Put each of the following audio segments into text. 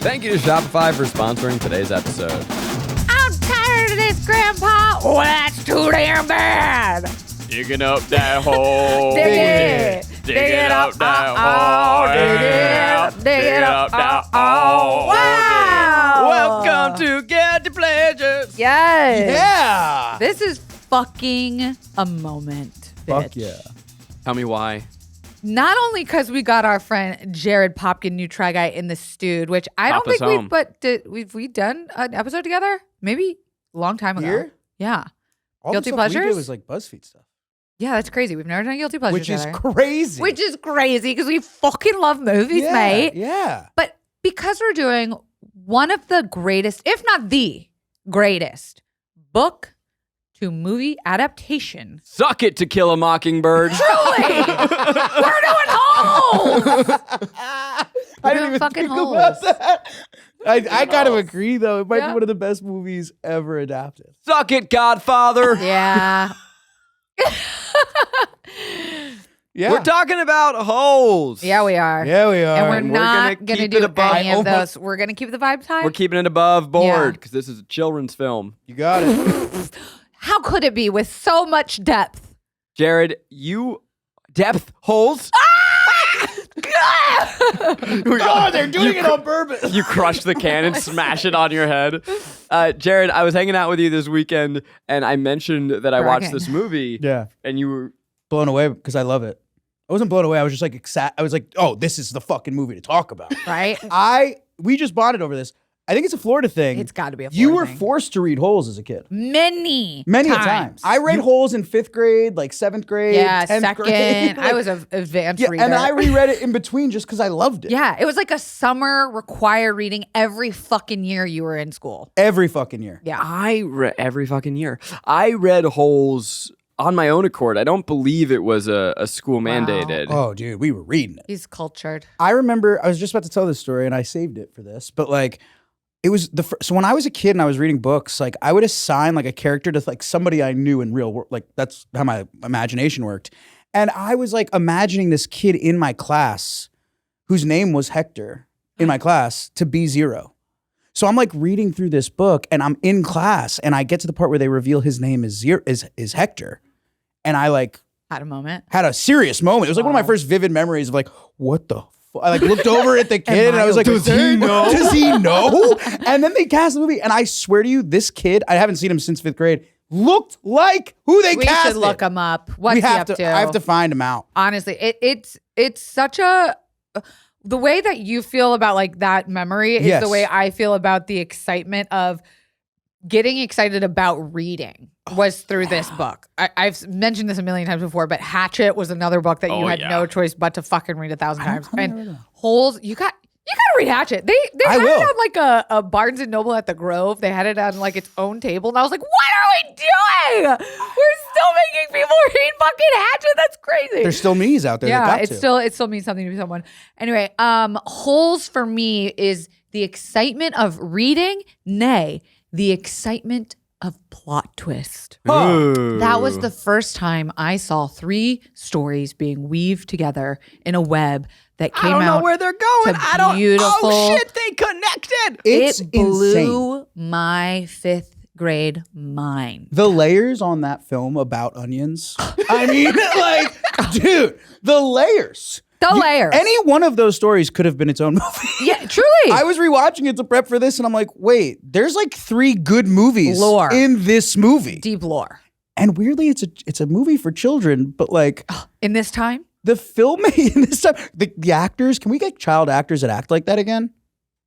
Thank you to Shopify for sponsoring today's episode. I'm tired of this, Grandpa. Oh, that's too damn bad. Digging up that hole. Dig it. Dig it up that hole. Dig it up that hole. Wow. Welcome to Guilty Pleasures. Yes. Yeah. This is fucking a moment, bitch. Fuck yeah. Tell me why. Not only because we got our friend Jared Popkin, new Try Guy, in the stewed, which I don't Pop us think home. we've done an episode together? Maybe a long time ago. Here? Yeah. All Guilty the stuff we pleasures? did was like BuzzFeed stuff. Yeah, that's crazy. We've never done Guilty Pleasures Which is together. crazy. Which is crazy because we fucking love movies, yeah, mate. Yeah. But because we're doing one of the greatest, if not the greatest, book to movie adaptation. Suck it, To Kill a Mockingbird. Truly! We're doing Holes! I didn't even fucking think about Holes. that. I gotta agree, though. It might Yeah. be one of the best movies ever adapted. Suck it, Godfather. Yeah. Yeah. We're talking about holes. Yeah, we are. Yeah, we are. And we're And we're not gonna going to keep do it above- any of almost- those. We're going to keep the vibes high. We're keeping it above board Yeah. because this is a children's film. You got it. How could it be with so much depth? Jared, you depth holes. Oh, they're doing it on purpose. You crush the can and smash it on your head. Jared, I was hanging out with you this weekend, and I mentioned that I watched Bragging. this movie, Yeah. and you were Blown away because I love it. I wasn't blown away. I was just like excited. I was like, oh, this is the fucking movie to talk about. Right? We just bonded over this. I think it's a Florida thing. It's got to be a You Florida were thing. forced to read Holes as a kid. Many Many a time. I read Holes in 5th grade, like 7th grade, Yeah, 10th second. grade. I was an advanced yeah, reader. and I reread it in between just because I loved it. Yeah, it was like a summer required reading every fucking year you were in school. Every fucking year. Yeah. I read every fucking year. I read holes on my own accord. I don't believe it was a school mandated. Oh, dude, we were reading it. He's cultured. I remember, I was just about to tell this story and I saved it for this, but like, it was so when I was a kid and I was reading books, like I would assign like a character to like somebody I knew in real world. Like that's how my imagination worked. And I was like imagining this kid in my class whose name was Hector in my class to be Zero. So I'm like reading through this book and I'm in class and I get to the part where they reveal his name is Hector. And I like Had a moment. had a serious moment. It was like one of my first vivid memories of like, what the fuck? I like looked over at the kid and I was like, does he know? Does he know? And then they cast the movie and I swear to you, this kid, I haven't seen him since 5th grade, looked like who they We casted. should look him up. What's We he have up to, to? I have to find him out. Honestly, it's such a the way that you feel about like that memory is Yes. the way I feel about the excitement of getting excited about reading was through this book. I've mentioned this a million times before, but Hatchet was another book that you had no choice but to fucking read 1,000 times. And Holes, you gotta read Hatchet. They had will. it on like a Barnes and Noble at the Grove. They had it on like its own table, and I was like, "What are we doing? We're still making people read fucking Hatchet. That's crazy." There's still me's out there. Yeah, that got it still means something to someone. Anyway, Holes for me is the excitement of reading, nay, the excitement of plot twist. That was the first time I saw 3 stories being weaved together in a web that came I don't out. know where they're going. to I don't. beautiful- Oh shit! They connected. It's it blew insane. my 5th grade mind. The layers on that film about onions. I mean, like, dude, the layers. Layers. Any one of those stories could have been its own movie. Yeah, truly. I was rewatching it to prep for this, and I'm like, wait, there's like 3 good movies Lore. in this movie. Deep lore. And weirdly, it's a movie for children, but like In this time? the filmmaking this time, the actors, can we get child actors that act like that again?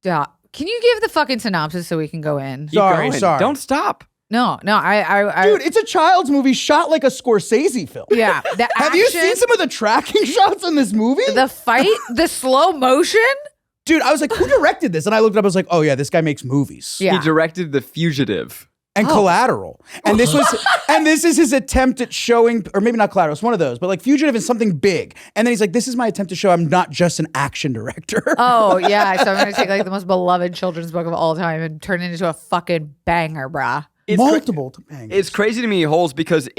Yeah. Can you give the fucking synopsis so we can go in? Keep Sorry, going. sorry. Don't stop. No, I Dude, it's a child's movie shot like a Scorsese film. yeah. The Have you action, seen some of the tracking shots in this movie? the fight, the slow motion? Dude, I was like, who directed this? And I looked it up, I was like, oh yeah, this guy makes movies. Yeah. He directed The Fugitive. And Collateral. And this is his attempt at showing, or maybe not Collateral, it's one of those, but like Fugitive is something big. And then he's like, this is my attempt to show I'm not just an action director. Oh, yeah. So I'm going to take like the most beloved children's book of all time and turn it into a fucking banger, brah. Multiple bangers. It's crazy to me, Holes, because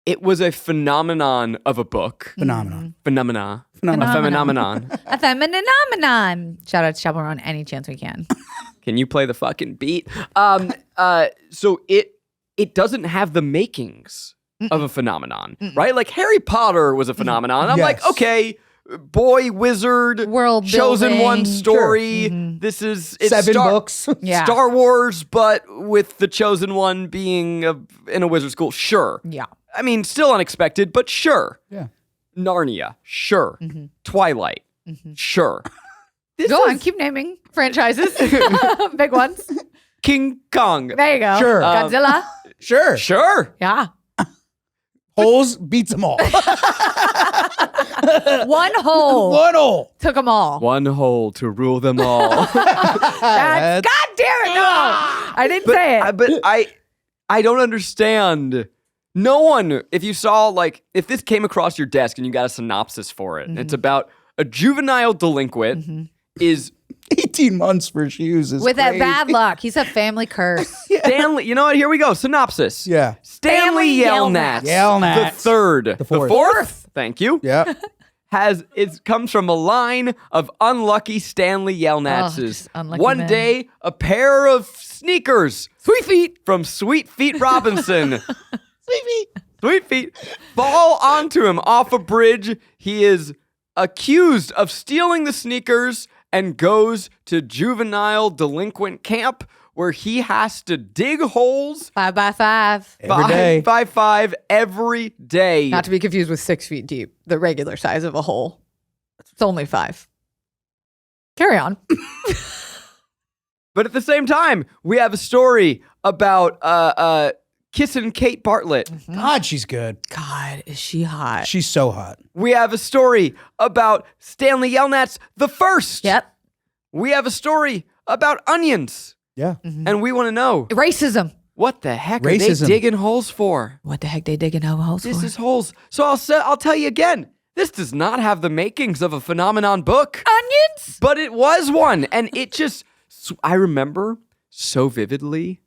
it was a phenomenon of a book. Phenomenon. Phenomena. Phenomenon. A phenomenon. A phenomenon. Shout out to Chaperone any chance we can. Can you play the fucking beat? So it doesn't have the makings of a phenomenon, right? Like Harry Potter was a phenomenon. I'm like, Yes. okay, boy wizard, World chosen building. one story. This is it's 7 books. Yeah. Star Wars, but with the chosen one being in a wizard school. Sure. Yeah. I mean, still unexpected, but sure. Yeah. Narnia, sure. Twilight, sure. This Go is on, keep naming franchises. Big ones. King Kong. There you go. Sure. Godzilla. Sure. Sure. Yeah. Holes beats them all. One hole. One hole. Took them all. One hole to rule them all. God damn it, no. I didn't say it. But I don't understand. No one, if you saw, like, if this came across your desk and you got a synopsis for it, it's about a juvenile delinquent is 18 months for shoes is With that crazy. bad luck. He's a family curse. Stanley, you know what? Here we go. Synopsis. Yeah. Stanley Yelnats. Yelnats. The third. The fourth. fourth. Thank you. Yeah. It comes from a line of unlucky Stanley Yelnatses. just unlucky One men. day, a pair of sneakers Sweet feet. from Sweet Feet Robinson. Sweet Feet fall onto him off a bridge. He is accused of stealing the sneakers and goes to juvenile delinquent camp where he has to dig holes 5 by 5. Every day. 5 by 5 every day. Not to be confused with 6 feet deep, the regular size of a hole. It's only 5. Carry on. But at the same time, we have a story about kissing Kate Bartlett. God, she's good. God, is she hot? She's so hot. We have a story about Stanley Yelnats the first. Yep. We have a story about onions. Yeah. And we want to know, Racism. what the heck are Racism. they digging holes for? What the heck they digging holes This for? is holes. So I'll tell you again. This does not have the makings of a phenomenon book, Onions? but it was one. And it just, I remember so vividly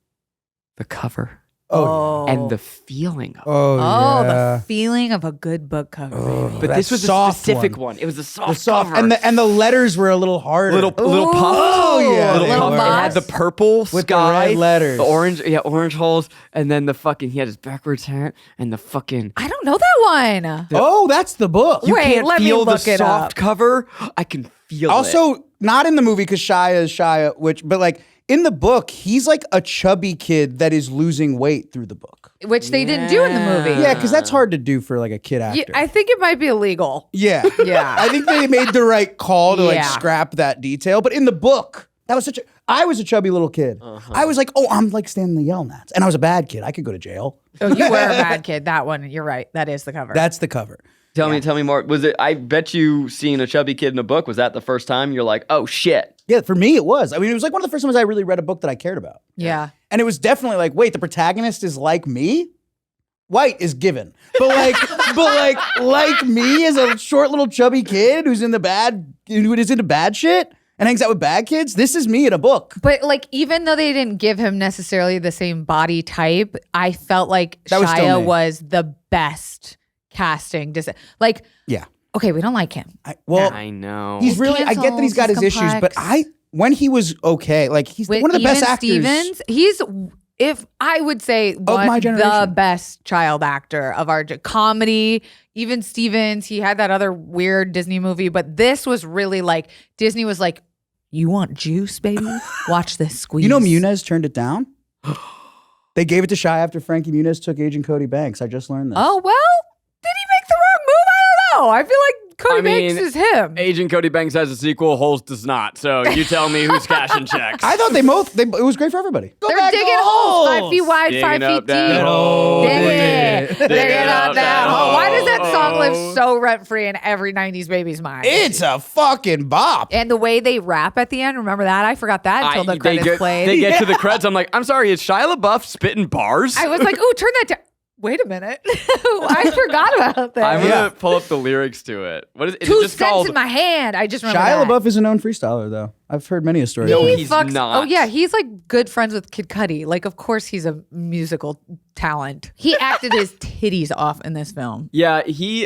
the cover Oh, and the feeling of it. Oh, Oh, yeah. the feeling of a good book cover. baby. But that this was a soft specific one. one. It was a soft, The soft cover. and the letters were a little harder. little puffed. Oh, yeah, Little they puffed. were. It had the purple With the sky, red letters. the orange holes, and then the fucking. He had his backwards hat and the fucking. I don't know that one. Oh, that's the book. You Wait, can't let me feel look the it soft up. cover. I can feel it. Also, not in the movie because Shia is Shia, but like in the book, he's like a chubby kid that is losing weight through the book. Which they didn't do in the movie. Yeah, because that's hard to do for like a kid actor. I think it might be illegal. Yeah. Yeah. I think they made the right call to like Yeah. scrap that detail. But in the book, that was I was a chubby little kid. I was like, oh, I'm like Stanley Yelnats. And I was a bad kid. I could go to jail. Oh, you were a bad kid. That one, you're right. That is the cover. That's the cover. Tell me more. Was it? I bet you seeing a chubby kid in a book. Was that the first time you're like, oh shit? Yeah, for me, it was. I mean, it was like one of the first times I really read a book that I cared about. yeah. And it was definitely like, wait, the protagonist is like me? White is given. But like me as a short little chubby kid who is into bad shit and hangs out with bad kids, this is me in a book. But like, even though they didn't give him necessarily the same body type, I felt like That was still Shia me. was the best casting. Like, Yeah. okay, we don't like him. I know. He's really, I get that he's got his Cancels, issues, but complex. when he was okay, like he's With one of the best even actors. Stevens, he's, if I would say, my the generation. best child actor of our comedy. Even Stevens, he had that other weird Disney movie, but this was really like, Disney was like, you want juice, baby? Watch this squeeze. You know Muniz turned it down? They gave it to Shia after Frankie Muniz took Agent Cody Banks. I just learned this. Oh, well, did he make the wrong move? I don't know. I feel like Cody I mean, Banks is him. Agent Cody Banks has a sequel. Holes does not. So you tell me who's cashing checks. I thought it was great for everybody. Go They're back to digging holes 5 feet wide, Digging 5 up feet that deep. hole. Dig Dig it. it. Dig Dig it up that hole. Why does that song hole. live so rent free in every 90s baby's mind? It's a fucking bop. And the way they rap at the end, remember that? I forgot that until the credits played. They get to the credits. I'm like, I'm sorry, is Shia LaBeouf spitting bars? I was like, ooh, turn that down. Wait a minute. I forgot about that. I'm gonna pull up the lyrics to it. What is it? Is it 2 just cents called? in my hand. I just remember Shia that. LaBeouf is a known freestyler, though. I've heard many a story. No, about him. he's Oh not. yeah, he's like good friends with Kid Cudi. Like, of course he's a musical talent. He acted his titties off in this film. Yeah,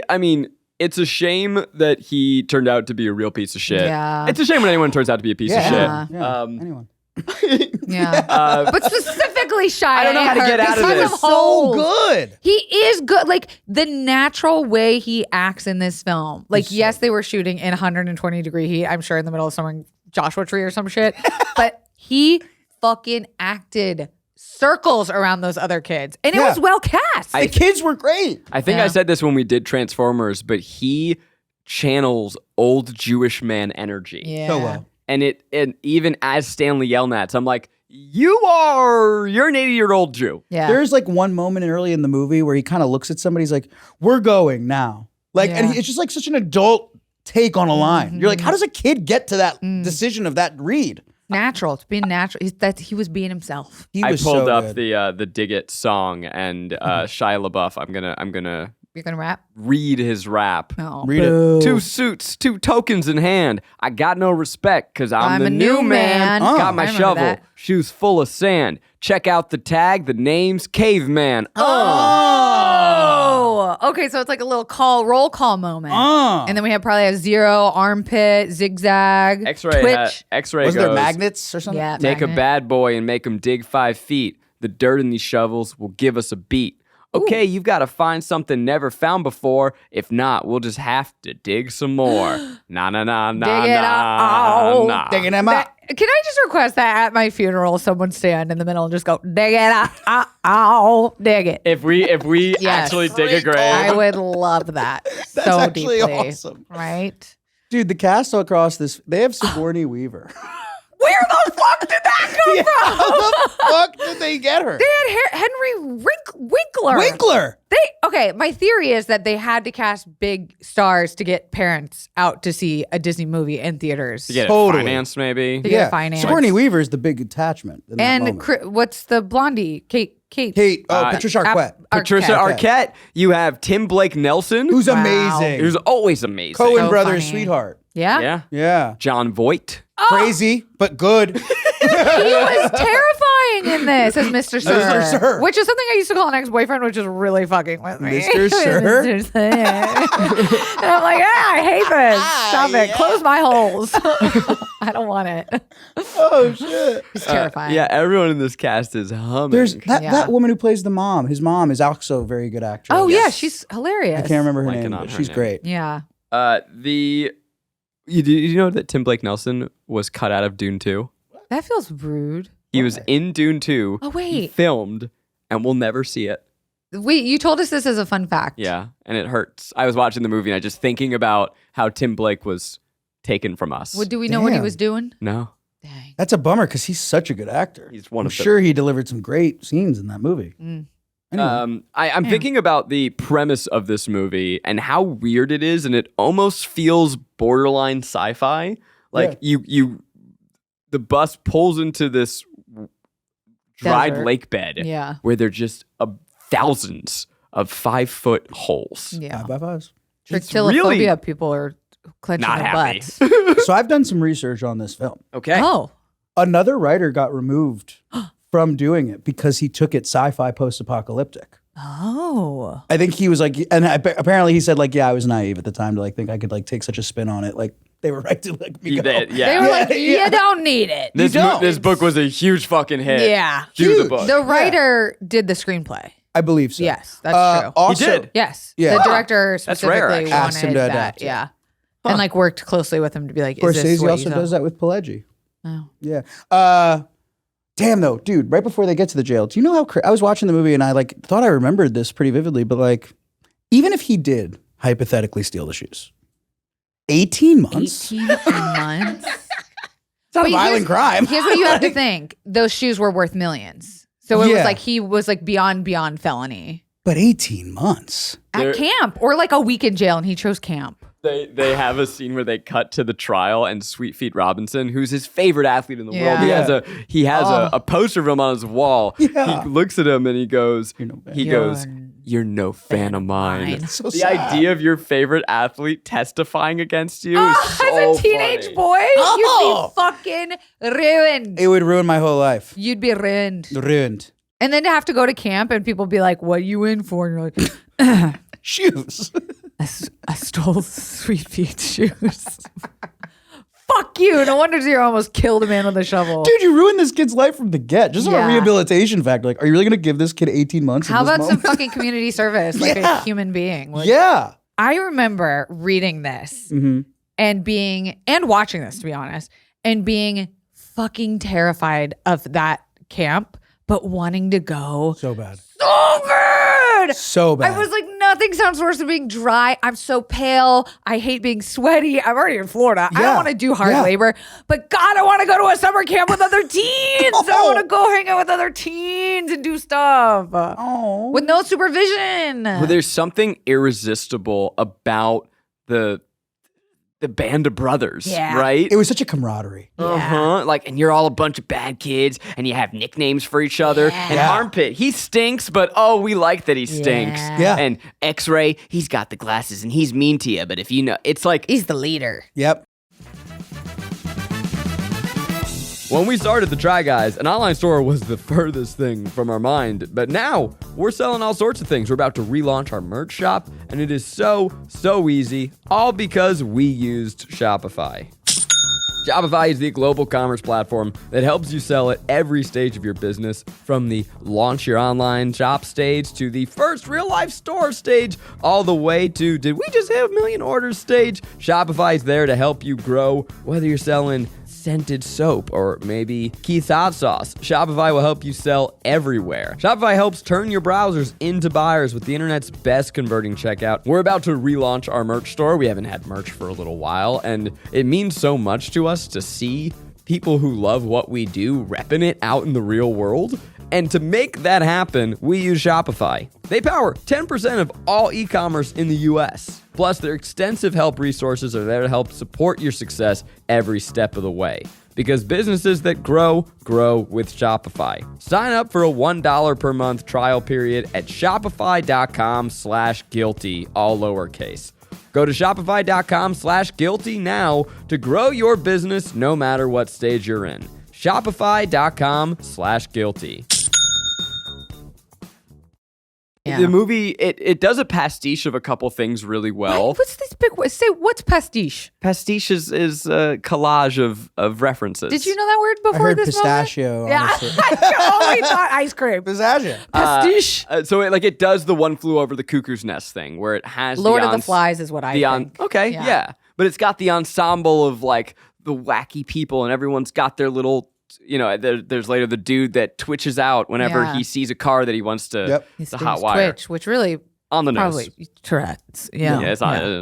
I mean, it's a shame that he turned out to be a real piece of shit. Yeah. It's a shame when anyone turns out to be a piece of shit. Yeah. Um, Anyone. Yeah. But specifically Shia. I don't know how to get out of because this. of So holes. good. He is good. Like the natural way he acts in this film. Like, yes, they were shooting in 120 degree heat. I'm sure in the middle of some Joshua Tree or some shit. But he fucking acted circles around those other kids. And it Yeah. was well cast. The kids were great. I think Yeah. I said this when we did Transformers, but he channels old Jewish man energy. yeah. So well. And even as Stanley Yelnats, I'm like, you're an 80-year-old Jew. Yeah. There's like one moment early in the movie where he kind of looks at somebody. He's like, "We're going now." Like, and Yeah. it's just like such an adult take on a line. You're like, how does a kid get to that decision of that read? Natural. It's being natural. He was being himself. He I was pulled so up good. the Dig It song and Shia LaBeouf. I'm gonna You're gonna rap? read his rap. No. Read it. 2 suits, 2 tokens in hand. I got no respect because I'm the a new new man. man. Got my I remember shovel, that. shoes full of sand. Check out the tag. The name's Caveman. Oh. Okay, so it's like a little roll call moment. And then we have probably a 0, armpit, zigzag, X-ray. twitch. X-ray Was goes. there magnets or something? Yeah. Take a magnet. bad boy and make him dig 5 feet. The dirt in these shovels will give us a beat. Okay, you've got to find something never found before. If not, we'll just have to dig some more. Nah, nah, nah, nah, Dig it out. nah. Digging them up. Can I just request that at my funeral, someone stand in the middle and just go, dig it, dig it. If we Yes. actually dig a grave, I would love that That's so actually deeply. awesome. Right? Dude, the cast all across this, they have Sigourney Weaver. Where the fuck did that come from? How the fuck did they get her? They had Henry Winkler. Winkler. Okay, my theory is that they had to cast big stars to get parents out to see a Disney movie in theaters. to get Totally. it financed, maybe. To get it financed. Sigourney Weaver is the big attachment. In that And moment. what's the blondie? Kate. Patricia Arquette, Patricia Arquette. Arquette. You have Tim Blake Nelson, who's Wow. amazing. who's always amazing. Coen So Brothers' funny. sweetheart. Yeah? Yeah. Yeah. John Voight. Crazy, but good. He was terrifying in this as Mr. Sir. Mr. Sir. Which is something I used to call an ex-boyfriend, which is really fucking with me. Mr. Sir? Mr. Sir. And I'm like, I hate this. Stop it. Close my holes. I don't want it. Oh, shit. It's terrifying. Yeah, everyone in this cast is humming. There's that Yeah. woman who plays the mom. His mom is also a very good actress. Oh, yeah. Yes. She's hilarious. I can't remember her Blanking name, on but her she's name. great. Yeah. You know that Tim Blake Nelson was cut out of Dune 2? That feels rude. He was in Dune 2. Oh, He wait. filmed, and we'll never see it. Wait, you told us this as a fun fact. Yeah, and it hurts. I was watching the movie, and I just thinking about how Tim Blake was taken from us. Well, do we know what he Damn. was doing? No, Dang. That's a bummer because he's such a good actor. he's one I'm of the. sure he delivered some great scenes in that movie. Mm. Anyway. I'm thinking about the premise of this movie and how weird it is, and it almost feels borderline sci-fi. Like the bus pulls into this dried Desert. lake bed Yeah. where they're just thousands of 5-foot holes. Yeah. 5x5s. Trichtilophobia people are clenching Not their happy. butts. So I've done some research on this film. Okay. Oh. Another writer got removed from doing it because he took it sci-fi post-apocalyptic. Oh. I think he was like, and apparently he said like, yeah, I was naive at the time to like think I could like take such a spin on it. Like they were right to like me go. They Yeah. were like, Yeah. you don't need it. This book was a huge fucking hit. Yeah. Do the Huge. book. The writer did the screenplay. I believe so. Yes, that's true. Also, He did. Yes. Yeah. The director That's rare, specifically actually. Asked him wanted to that. adapt it. Yeah. And like worked closely with him to be like, is this Scorsese what also you does that with Pileggi. Oh. Yeah. Damn though, dude. Right before they get to the jail, do you know how I was watching the movie and I like thought I remembered this pretty vividly, but like, even if he did hypothetically steal the shoes, 18 months. 18 months. It's not a But violent crime. Here's what you have to think. Those shoes were worth millions. So it was Yeah. like he was like beyond felony. But 18 months. They're- At camp or like a week in jail and he chose camp. They have a scene where they cut to the trial and Sweet Feet Robinson, who's his favorite athlete in the world, Yeah. he has a poster of him on his wall. Yeah. He looks at him and he goes, You're no bad. he goes, you're no fan of mine. So The sad. idea of your favorite athlete testifying against you is Oh, so as a teenage funny. boy, Oh. you'd be fucking ruined. It would ruin my whole life. You'd be ruined. Ruined. And then to have to go to camp and people be like, what are you in for? And you're like, Shoes. I stole Sweet Pete's shoes. Fuck you. No wonder Zero almost killed a man with a shovel. Dude, you ruined this kid's life from the get. Just Yeah. a rehabilitation factor. Like, are you really going to give this kid 18 months? How in this about some moment? fucking community service, like Yeah. a human being? Like, Yeah. I remember reading this Mm-hmm. and watching this, to be honest, and being fucking terrified of that camp, but wanting to go So bad. so bad. So bad. I was like, nothing sounds worse than being dry. I'm so pale. I hate being sweaty. I'm already in Florida. I don't Yeah. want to do hard Yeah. labor, but God, I want to go to a summer camp with other teens. I want to go hang out with other teens and do stuff oh. with no supervision. Well, there's something irresistible about the band of brothers, Yeah. right? It was such a camaraderie. Uh-huh. Like, and you're all a bunch of bad kids, and you have nicknames for each other. Yeah. And Yeah. Armpit, he stinks, but oh, we like that he stinks. Yeah. Yeah. And X-Ray, he's got the glasses, and he's mean to you. But if you know, it's like He's the leader. Yep. when we started the Try Guys, an online store was the furthest thing from our mind. But now we're selling all sorts of things. We're about to relaunch our merch shop, and it is so easy, all because we used Shopify. Shopify is the global commerce platform that helps you sell at every stage of your business, from the launch your online shop stage to the first real life store stage, all the way to did we just hit 1 million orders stage. Shopify is there to help you grow, whether you're selling scented soap or maybe Keith's hot sauce. Shopify will help you sell everywhere. Shopify helps turn your browsers into buyers with the internet's best converting checkout. We're about to relaunch our merch store. We haven't had merch for a little while, and it means so much to us to see people who love what we do repping it out in the real world. And to make that happen, we use Shopify. They power 10% of all e-commerce in the US. Plus, their extensive help resources are there to help support your success every step of the way. Because businesses that grow with Shopify. Sign up for a $1 per month trial period at shopify.com/guilty, all lowercase. Go to shopify.com/guilty now to grow your business no matter what stage you're in. Shopify.com/guilty. Yeah. The movie, it does a pastiche of a couple things really well. What's this big word? Say, what's pastiche? Pastiche is a collage of references. Did you know that word I before heard this pistachio. moment? Yeah, honestly. I always thought ice cream. Pistachio. Pastiche. So it does the One Flew Over the Cuckoo's Nest thing where it has Lord the of the Flies is what I think. Okay, yeah. But it's got the ensemble of like the wacky people, and everyone's got their little, there's later the dude that twitches out whenever Yeah. he sees a car that he wants to, Yep. He the screams hot wire. Twitch, which really On the nose. probably Tourette's. Yeah, Yeah, it's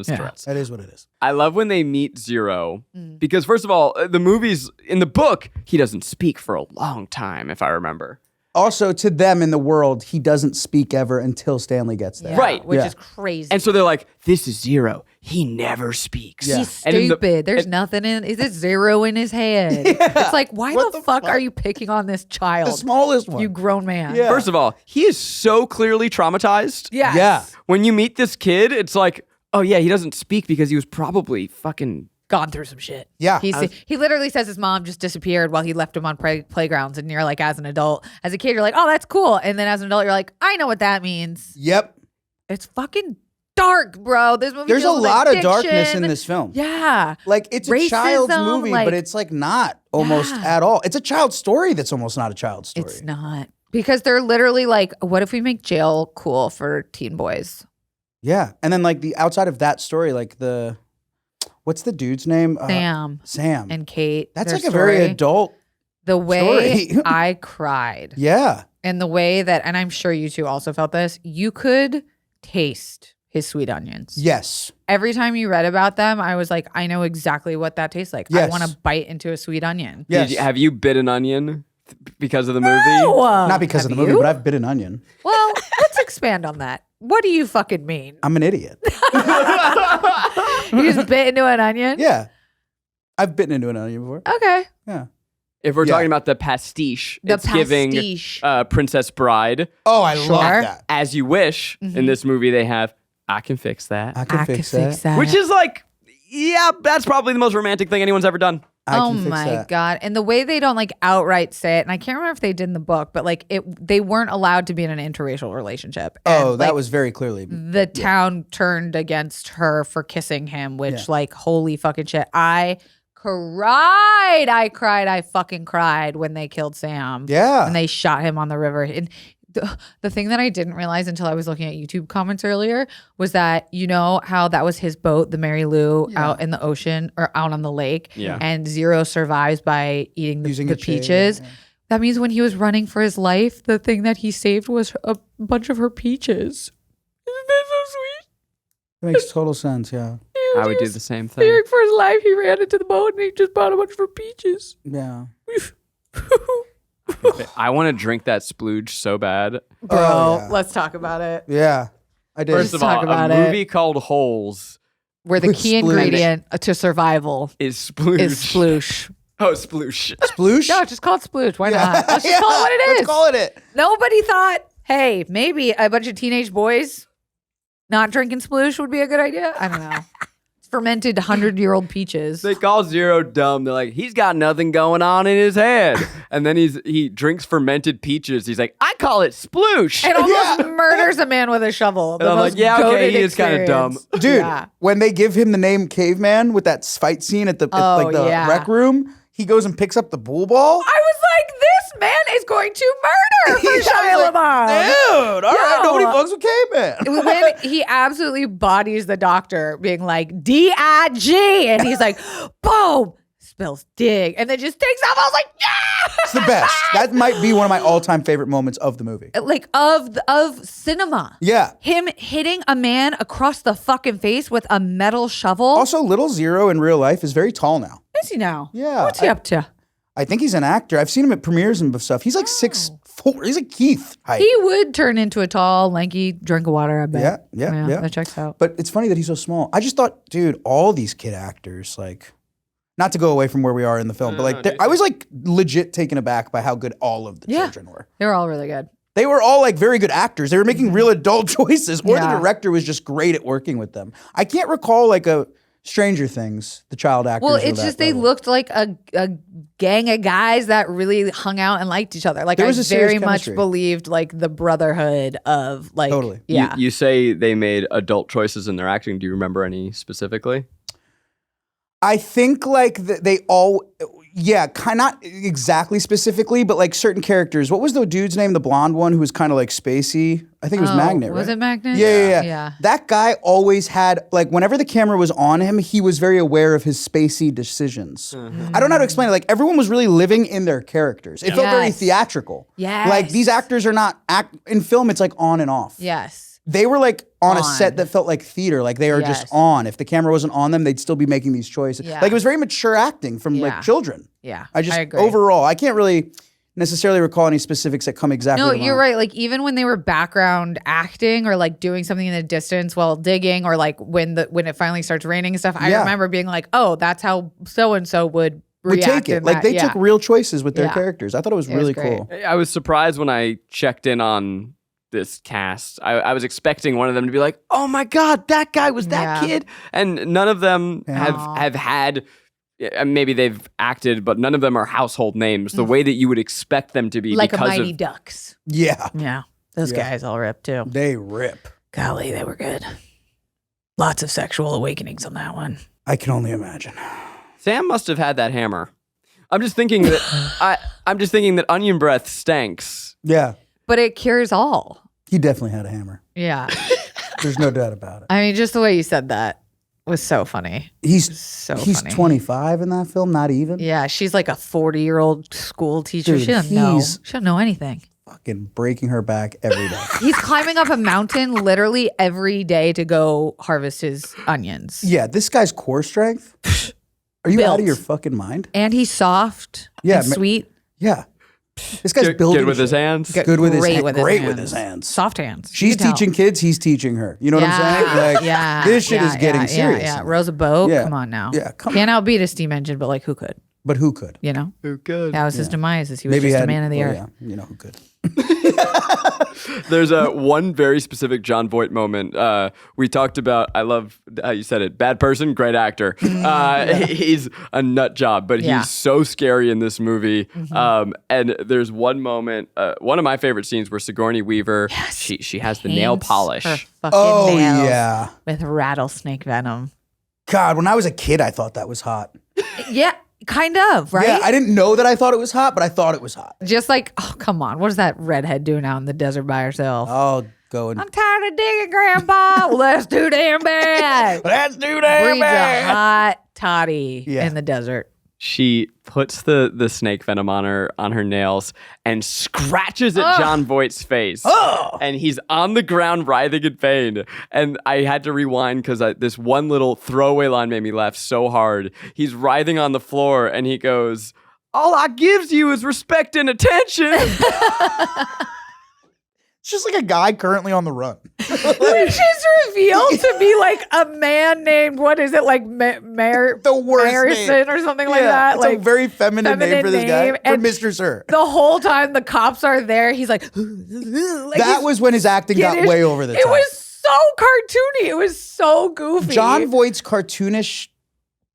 Tourette's. That is what it is. I love when they meet Zero Mm. because, first of all, the movies, in the book, he doesn't speak for a long time, if I remember. Also, to them in the world, he doesn't speak ever until Stanley gets there. Yeah, Right. which Yeah. is crazy. And so they're like, this is Zero. He never speaks. Yeah. He's And in the- stupid. There's nothing in. Is it zero in his head? It's like, why What the the fuck fuck? are you picking on this child? The smallest one. You grown man. Yeah. First of all, he is so clearly traumatized. Yes. Yeah. When you meet this kid, it's like, oh yeah, he doesn't speak because he was probably fucking. Gone through some shit. Yeah. He literally says his mom just disappeared while he left him on playgrounds, and you're like, as an adult, as a kid, you're like, oh, that's cool, and then as an adult, you're like, I know what that means. Yep. It's fucking dark, bro. This movie. There's a deals with lot of darkness addiction. in this film. Yeah. Like, it's a child's Racism, movie, like- but it's like not almost Yeah. at all. It's a child's story that's almost not a child's story. It's not, because they're literally like, what if we make jail cool for teen boys? Yeah. And then, like, the outside of that story, like what's the dude's name? Sam. And Kate. That's their like a very story. adult. The way story. I cried, Yeah. and the way that, and I'm sure you two also felt this, you could taste his sweet onions. Yes. Every time you read about them, I was like, I know exactly what that tastes like. I Yes. want to bite into a sweet onion. Yes. Have you bit an onion because of the movie? Not because of the Have movie, you? but I've bit an onion. Well, let's expand on that. What do you fucking mean? I'm an idiot. You just bit into an onion? Yeah. I've bitten into an onion before. Okay. Yeah. If we're Yeah. talking about the pastiche, The it's giving Princess Bride Oh, I Sure. love that. as you wish. In this movie, they have I can fix that, I can fix that. which is like, yeah, that's probably the most romantic thing anyone's ever done. I Oh can fix my that. God. And the way they don't like outright say it, and I can't remember if they did in the book, but like they weren't allowed to be in an interracial relationship. And, Oh, that like, was very clearly. the town turned against her for kissing him, which Yeah. like, holy fucking shit. I cried. I fucking cried when they killed Sam. Yeah. When they shot him on the river. And the thing that I didn't realize until I was looking at YouTube comments earlier was that, you know how that was his boat, the Mary Lou, out in the ocean or out on the lake. Yeah. And Zero survives by eating Using the a chain, peaches. yeah. That means when he was running for his life, the thing that he saved was a bunch of her peaches. Isn't that so sweet? That makes total sense. Yeah. I would do the same thing. Fearing for his life, he ran into the boat and he just bought a bunch of her peaches. Yeah. I want to drink that splooge so bad. Bro, Oh, yeah. let's talk about it. Yeah. I did. First of talk all, about a it. movie called Holes Where the key Sploosh. ingredient to survival is splooge. is sploosh. Oh, sploosh. Sploosh? No, just call it sploosh. Why Yeah. not? Let's just Yeah, call it what it is. Let's call it it. Nobody thought, hey, maybe a bunch of teenage boys not drinking sploosh would be a good idea. I don't know. It's fermented 100-year-old peaches. They call Zero dumb. They're like, he's got nothing going on in his head. And then he drinks fermented peaches. He's like, I call it sploosh. and almost murders a man with a shovel. And I'm like, yeah, okay, he is kinda dumb. Dude, Yeah. when they give him the name Caveman with that fight scene at the Oh, like the yeah. rec room, he goes and picks up the bull ball. I was like, this man is going to murder for He's Shia like, LaBeouf. Dude, all right, Yo. nobody fucks with Caveman. When he absolutely bodies the doctor, being like D-I-G, and he's like, boom, spells dig, and then just takes off. I was like, yeah, It's the best. That might be one of my all-time favorite moments of the movie. like of cinema. Yeah. Him hitting a man across the fucking face with a metal shovel. Also, Little Zero in real life is very tall now. Is he now? Yeah, What's he up to? I think he's an actor. I've seen him at premieres and stuff. He's like 6'4". He's like Keith height. He would turn into a tall, lanky drink of water, I bet. Yeah. That checks out. But it's funny that he's so small. I just thought, dude, all these kid actors, like, not to go away from where we are in the film, but like, I was like legit taken aback by how good all of the children were. They were all really good. They were all like very good actors. They were making real adult choices, or the Yeah. director was just great at working with them. I can't recall like a Stranger Things, the child actors. Well, were it's that just they level. looked like a gang of guys that really hung out and liked each other. Like There I was a serious very much chemistry. believed like the brotherhood of like Totally. Yeah. You say they made adult choices in their acting. Do you remember any specifically? I think like they all, yeah, kind not exactly specifically, but like certain characters. What was the dude's name? The blonde one who was kind of like spacey. I think it was Oh, Magnet. was right? it Magnet? Yeah. Yeah. That guy always had like whenever the camera was on him, he was very aware of his spacey decisions. I don't know how to explain it. Like everyone was really living in their characters. It felt very Yes. theatrical. Yes. Like these actors are not in film. It's like on and off. Yes. They were like on a On. set that felt like theater. Like they are Yes. just on. If the camera wasn't on them, they'd still be making these choices. Yeah. Like it was very mature acting from Yeah. like children. Yeah. I just agree. overall, I can't really necessarily recall any specifics that come exactly. No, to you're mind. right. Like even when they were background acting or like doing something in the distance while digging, or like when it finally starts raining and stuff, I Yeah. remember being like, oh, that's how so and so would Would react. take it. in Like that. they Yeah. took real choices with their Yeah. characters. I thought it was It was really great. cool. I was surprised when I checked in on this cast. I was expecting one of them to be like, "Oh my god, that guy was that Yeah. kid," and none of them Aw. have had. Maybe they've acted, but none of them are household names the way that you would expect them to be. Like a because Mighty of, Ducks. Yeah, Yeah. Those Yeah. guys all ripped too. they rip. Golly, they were good. Lots of sexual awakenings on that one. I can only imagine. Sam must have had that hammer. I'm just thinking that I'm just thinking that onion breath stanks. Yeah, But it cures all. he definitely had a hammer. Yeah. There's no doubt about it. I mean, just the way you said that was so funny. He's So he's funny. 25 in that film, not even. Yeah, she's like a 40-year-old school teacher. Dude, She doesn't know. he's- She doesn't know anything. Fucking breaking her back every day. He's climbing up a mountain literally every day to go harvest his onions. Yeah, this guy's core strength. Are you Built. out of your fucking mind? And he's soft Yeah, and ma- sweet. Yeah, this guy's building Good with his shit. hands. Good with his Great hand- with his great hands. with his hands. Soft hands. You She's can tell. teaching kids. He's teaching her. You know what I'm saying? Like, yeah, this shit yeah, is getting yeah, serious. Yeah, Rosa Boat. Yeah. Come on now. Yeah, come Can't outbeat a steam engine, but like who could? But who could? You know, Who could? that was his demise. Is he was just a man of the earth. Yeah, you know who could. There's one very specific Jon Voight moment. We talked about, I love how you said it, bad person, great actor. He's a nut job, but he's so scary in this movie. And there's one moment, one of my favorite scenes where Sigourney Weaver, she has the nail polish. Her fucking nails yeah. with rattlesnake venom. God, when I was a kid, I thought that was hot. Yeah, kind of, right? Yeah, I didn't know that I thought it was hot, but I thought it was hot. Just like, oh, come on. What does that redhead doing out in the desert by herself? I'll go and... I'm tired of digging, Grandpa. Well, let's do damn bad. Let's do that, Breeds man. a hot toddy in the desert. She puts the snake venom on her nails and scratches at Jon Voight's face. And he's on the ground writhing in pain. And I had to rewind because this one little throwaway line made me laugh so hard. He's writhing on the floor and he goes, "All I gives you is respect and attention." It's just like a guy currently on the run. Which is revealed to be like a man named, what is it, like The worst Marison name. or something like that. It's Like a very feminine name for this guy. name. For And Mr. Sir. the whole time the cops are there, he's like That was when his acting got skittish. way over the top. It was so cartoony. It was so goofy. Jon Voight's cartoonish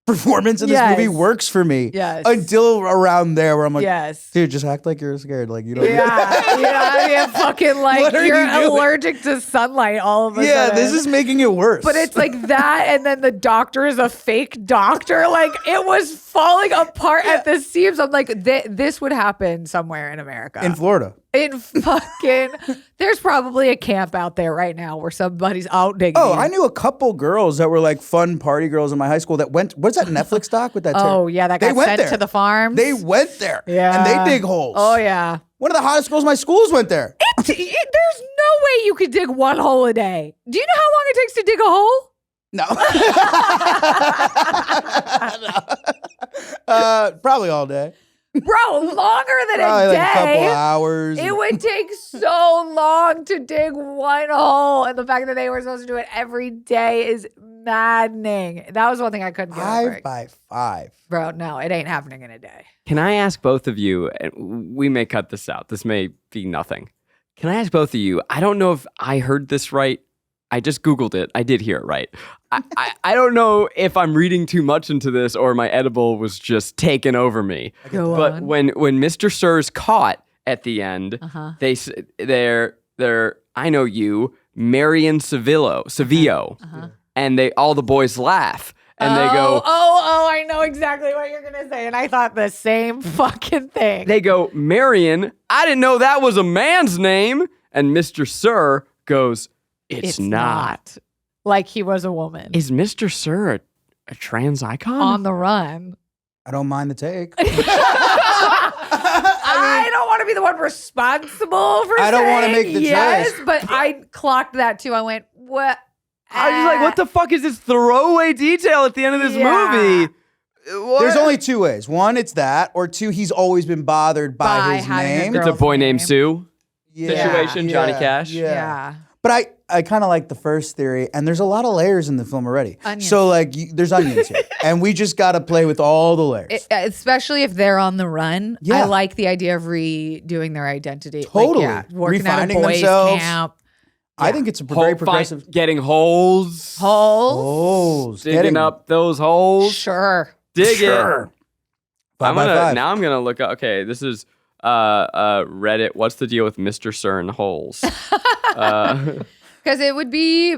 performance in this movie works for me. Yes. Until around there where I'm like, Yes. dude, just act like you're scared. Like, you don't Yeah, fucking like What are you're you doing? allergic to sunlight all of a Yeah, sudden. this is making it worse. But it's like that, and then the doctor is a fake doctor. Like, it was falling apart at the seams. I'm like, this would happen somewhere in America. in Florida. In fucking, there's probably a camp out there right now where somebody's out digging. Oh, in. I knew a couple girls that were like fun party girls in my high school that went, what's that Netflix doc with that? Oh, yeah, that They got went sent there. to the farms. They went there. Yeah. And they dig holes. Oh, yeah. One of the hottest girls in my schools went there. There's no way you could dig one hole a day. Do you know how long it takes to dig a hole? No. Probably all day. Bro, longer than Probably a day. like a couple hours. It would take so long to dig one hole. And the fact that they were supposed to do it every day is maddening. That was one thing I couldn't get over. 5 by 5. Bro, no, it ain't happening in a day. Can I ask both of you, and we may cut this out, this may be nothing. Can I ask both of you, I don't know if I heard this right. I just Googled it. I did hear it right. I don't know if I'm reading too much into this or my edible was just taken over me. But when Mr. Sir's caught at the end, they're I know you, Marion Sevillo, and all the boys laugh. And they go, I know exactly what you're going to say. And I thought the same fucking thing. They go, Marion, I didn't know that was a man's name. And Mr. Sir goes, it's not. Like he was a woman. Is Mr. Sir a trans icon? On the run. I don't mind the take. I don't want to be the one responsible for I don't wanna saying make the yes, choice. but I clocked that too. I went, what? I was like, what the fuck is this throwaway detail at the end of this movie? What? There's only 2 ways. 1, it's that, or 2, he's always been bothered by his having a name. girl. It's a boy named name. Sue Yeah. situation, Johnny Cash. Yeah. But I kind of like the first theory, and there's a lot of layers in the film already. Onions. So like, there's onions here, and we just got to play with all the layers. Especially if they're on the run. Yeah. I like the idea of redoing their identity. Totally. Working at a Refinding boys' themselves. camp. I think it's a very progressive. Getting holes. Holes. Digging up those holes. Sure. Dig it. 5 by 5. Now I'm gonna look up. Okay, this is Reddit. What's the deal with Mr. Sir and holes? Because it would be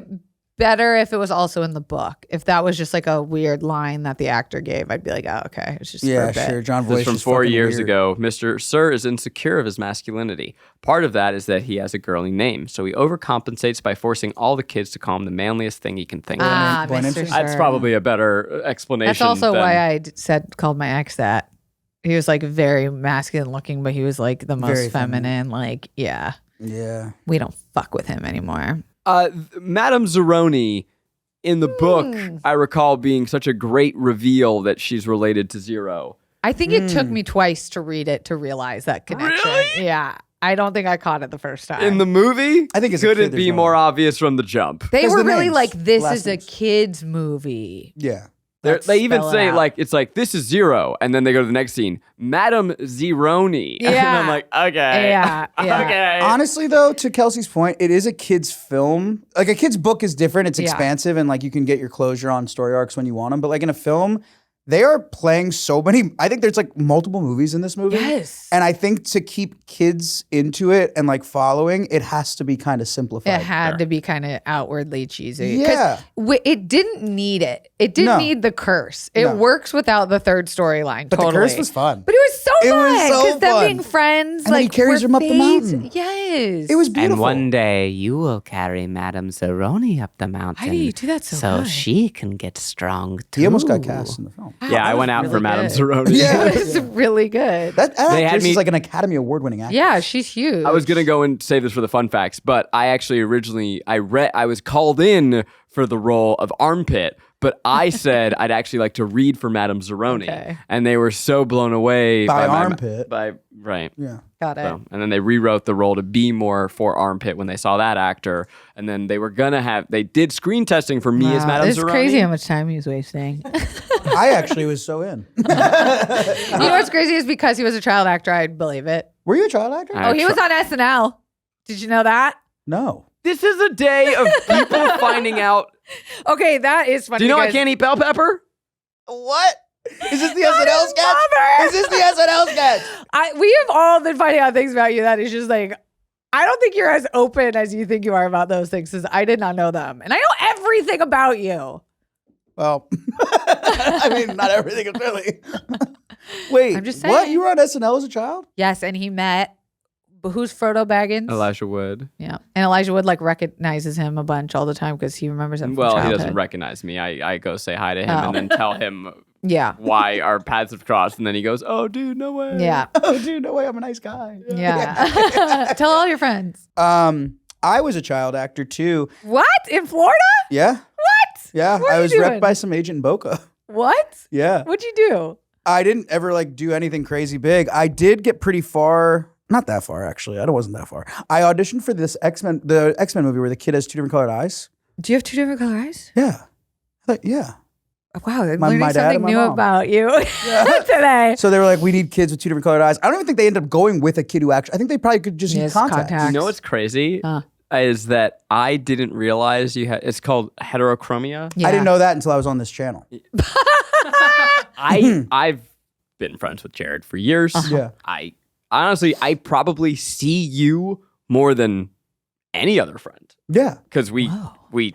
better if it was also in the book. If that was just like a weird line that the actor gave, I'd be like, oh, okay. It's just Yeah, for a bit. sure. John This Voight is from is 4 fucking years weird. ago. Mr. Sir is insecure of his masculinity. Part of that is that he has a girly name, so he overcompensates by forcing all the kids to call him the manliest thing he can think Ah, Boy named Mr. Sue. That's Sir. probably a better explanation. That's also than- why I called my ex that. He was like very masculine looking, but he was like the most Very feminine. feminine. Like, yeah, Yeah. we don't fuck with him anymore. Madame Zeroni in the book, I recall being such a great reveal that she's related to Zero. I think it took me twice to read it to realize that connection. Really? Yeah. I don't think I caught it the first time. In the movie, I think as a could kid, it be there's no more way. obvious from the jump? they 'Cause were the really names, like, this last is a names. kid's movie. Yeah. They even spell it say out. like it's like this is 0, and then they go to the next scene, Madam Zeroni. And Yeah. I'm like, okay, Yeah, yeah. okay. Honestly, though, to Kelsey's point, it is a kid's film. Like a kid's book is different. It's Yeah. expansive, and like you can get your closure on story arcs when you want them. But like in a film, they are playing so many. I think there's like multiple movies in this movie. Yes. And I think to keep kids into it and like following, it has to be kind of simplified. It had to be kind of outwardly cheesy. Yeah. It didn't need it. It didn't No. need the curse. It No. works without the third storyline. But totally. the curse was fun. But it was so It fun. was so Because them fun. being friends, And then he like carries were him up the fades. mountain. Yes. It was beautiful. And one day you will carry Madame Zeroni up the mountain. Why do you do that so good? she can get strong too. He almost got cast in the film. Wow, Yeah, I that went was out really for Madame good. Zeroni. Yeah. It was really good. That They had actress me- is like an Academy Award-winning actress. Yeah, she's huge. I was gonna go and save this for the fun facts, but I actually originally I was called in for the role of Armpit, but I said I'd actually like to read for Madame Zeroni, Okay. and they were so blown away By my- Armpit. right. Yeah. Got it. So, and then they rewrote the role to be more for Armpit when they saw that actor, and then they were gonna they did screen testing for me as Madame It's Zeroni. crazy how much time he was wasting. I actually was so in. You know what's crazy is because he was a child actor, I'd believe it. Were you a child actor? I Oh, he was on SNL. Did you know that? No. This is a day of people finding out. Okay, that is funny. Do you know I guys. can't eat bell pepper? What? Is this the Not SNL his sketch? mother. Is this the SNL sketch? We have all been finding out things about you that is just like, I don't think you're as open as you think you are about those things because I did not know them. And I know everything about you. Well, I mean, not everything is really. Wait, I'm just what? saying. You were on SNL as a child? Yes, and he met, but who's Frodo Baggins? Elijah Wood. Yeah. And Elijah Wood like recognizes him a bunch all the time because he remembers him from Well, he childhood. doesn't recognize me. I go say hi to him Oh. and then tell him Yeah. why our paths have crossed, and then he goes, "Oh, dude, no way." Yeah. Oh, dude, no way, I'm a nice guy. Yeah. Tell all your friends. I was a child actor too. What? In Florida? Yeah. What? Yeah. What are I you was doing? wrecked by some agent in Boca. What? Yeah. What'd you do? I didn't ever like do anything crazy big. I did get pretty far. Not that far, actually. I wasn't that far. I auditioned for this the X-Men movie where the kid has 2 different colored eyes. Do you have 2 different color eyes? Yeah. Yeah. Wow, I'm My learning dad something and my new mom. about you today. So they were like, we need kids with 2 different colored eyes. I don't even think they ended up going with a kid who actually, I think they probably could just use Yes, contacts. contacts. You know what's crazy is that I didn't realize you had. It's called heterochromia. Yeah. I didn't know that until I was on this channel. I've been friends with Jared for years. Yeah. I honestly, I probably see you more than any other friend Yeah. because we Play we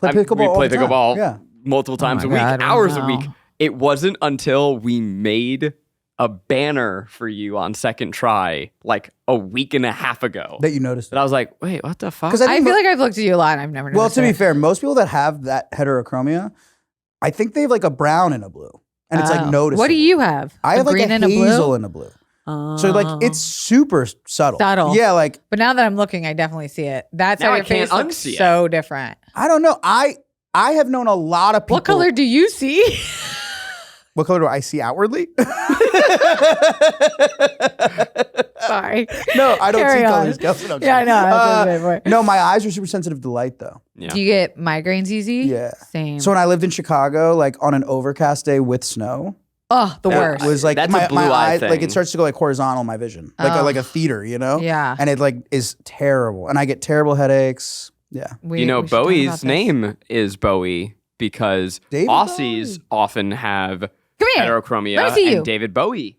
pickleball all play the time. pickleball Yeah. multiple times a my week, God, I hours a know. week. It wasn't until we made a banner for you on second try like a week and a half ago That you noticed. that I was like, wait, what the fuck? 'Cause I think feel like I've looked at you a lot and I've never well, noticed to be it. fair, most people that have that heterochromia, I think they have like a brown and a blue. And it's like Oh. noticeable. What do you have? I have like green a and a hazel blue? and a blue. So like it's super subtle. Subtle. Yeah, like But now that I'm looking, I definitely see it. That's Now how I your face can't looks unsee it. so different. I don't know. I have known a lot of people. What color do you see? What color do I see outwardly? Sorry. No, I don't Carry see on. colors. Kelsey, no, I'm Yeah, I kidding. know. That's what I was waiting for. No, my eyes are super sensitive to light though. Yeah. Do you get migraines easy? Yeah. Same. So when I lived in Chicago, like on an overcast day with snow, oh, the That worst. was like That's my a blue eye eyes, like thing. it starts to go like horizontal my vision, like Oh. like a theater, you know? Yeah. And it like is terrible, and I get terrible headaches. Yeah. We- You know, we should talk about Bowie's this. name is Bowie because David Aussies Bowie. often have Come here. heterochromia, Let me see and you. David Bowie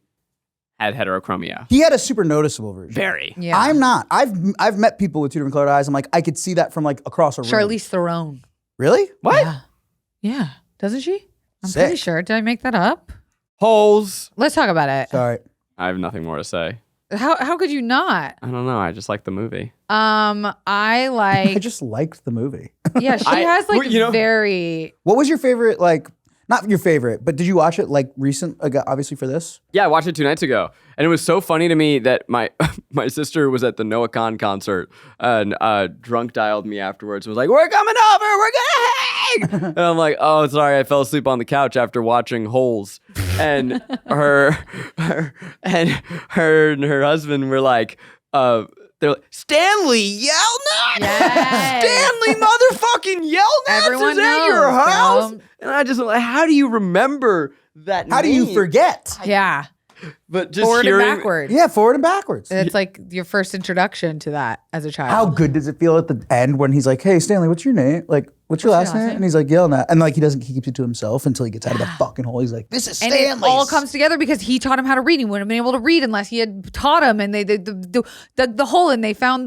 had heterochromia. He had a super noticeable version. Very. Yeah. I'm not. I've met people with 2 different colored eyes. I'm like, I could see that from like across a room. Charlize Theron. Really? What? Yeah. Yeah. Doesn't she? I'm Sick. pretty sure. Did I make that up? Holes. Let's talk about it. Sorry. I have nothing more to say. How could you not? I don't know. I just like the movie. I I like just liked the movie. yeah, she I- has like well, you know- very What was your favorite? Like, not your favorite, but did you watch it like recent? Obviously for this. Yeah, I watched it 2 nights ago, and it was so funny to me that my my sister was at the Noah Khan concert and drunk dialed me afterwards and was like, "We're coming over, we're gonna hang," and I'm like, "Oh, sorry, I fell asleep on the couch after watching Holes," and her and her husband were like, they're like, Stanley Yelnats! Yes. Stanley motherfucking Yelnats Everyone is at your knows, house? bro. And I just like, how do you remember that? How do you name? forget? Yeah. But just Forward hearing, and backward. Yeah, forward and backwards. It's like your first introduction to that as a child. How good does it feel at the end when he's like, "Hey, Stanley, what's your name? Like, what's your last name?" And he's like yelling at, and like he keeps it to himself until he gets out of the fucking hole. He's like, "This is And Stanley's." it all comes together because he taught him how to read. He wouldn't have been able to read unless he had taught him. And they dug the hole and they found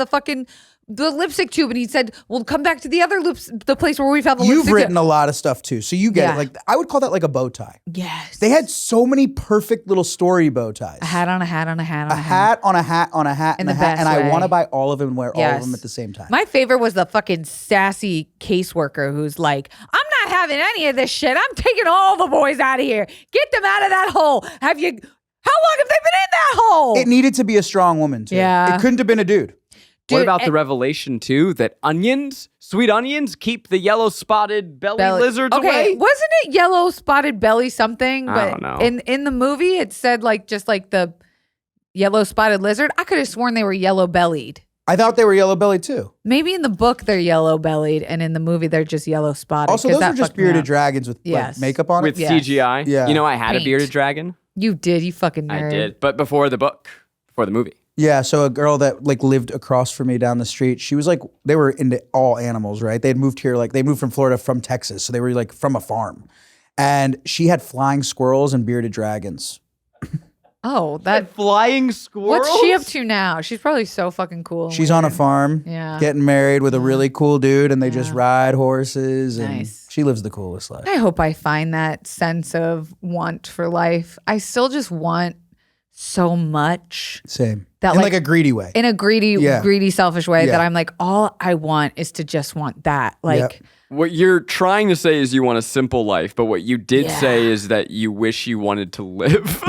the lipstick tube. And he said, "We'll come back to the other the place where we found the You've lipstick written tube." a lot of stuff too, so you get Yeah. it. Like I would call that like a bow tie. Yes. They had so many perfect little story bow ties. a hat on a hat on a hat on A hat on a hat on a hat In and a the hat, best and I way. want to buy all of them and wear all Yes. of them at the same time. My favorite was the fucking sassy caseworker who's like, "I'm not having any of this shit. I'm taking all the boys out of here. Get them out of that hole. How long have they been in that hole?" It needed to be a strong woman too. Yeah. It couldn't have been a dude. What Dude, about the and- revelation too that sweet onions, keep the yellow spotted belly lizards Okay, away? wasn't it yellow spotted belly something? I But don't know. in the movie, it said like just like the yellow spotted lizard. I could have sworn they were yellow bellied. I thought they were yellow bellied too. Maybe in the book they're yellow bellied, and in the movie they're just yellow spotted. Also, 'cause those that are just fucked me bearded up. dragons with Yes. like makeup on With it. Yes. CGI? Yeah. You know I had a Paint. bearded dragon? You did, you fucking nerd. I did. But before the movie. Yeah, so a girl that like lived across from me down the street, she was like, they were into all animals, right? They had moved here, like they moved from Florida from Texas, so they were like from a farm, and she had flying squirrels and bearded dragons. Oh, that. Flying squirrels? What's she up to now? She's probably so fucking cool. and She's on a weird. farm, Yeah. getting married with a really cool dude, and they just ride horses, and Nice. she lives the coolest life. I hope I find that sense of want for life. I still just want so much Same, That, in like- like a greedy way. in a greedy, selfish way Yeah. that I'm like, all I want is to just want that. Like, What you're trying to say is you want a simple life, but what you did Yeah. say is that you wish you wanted to live.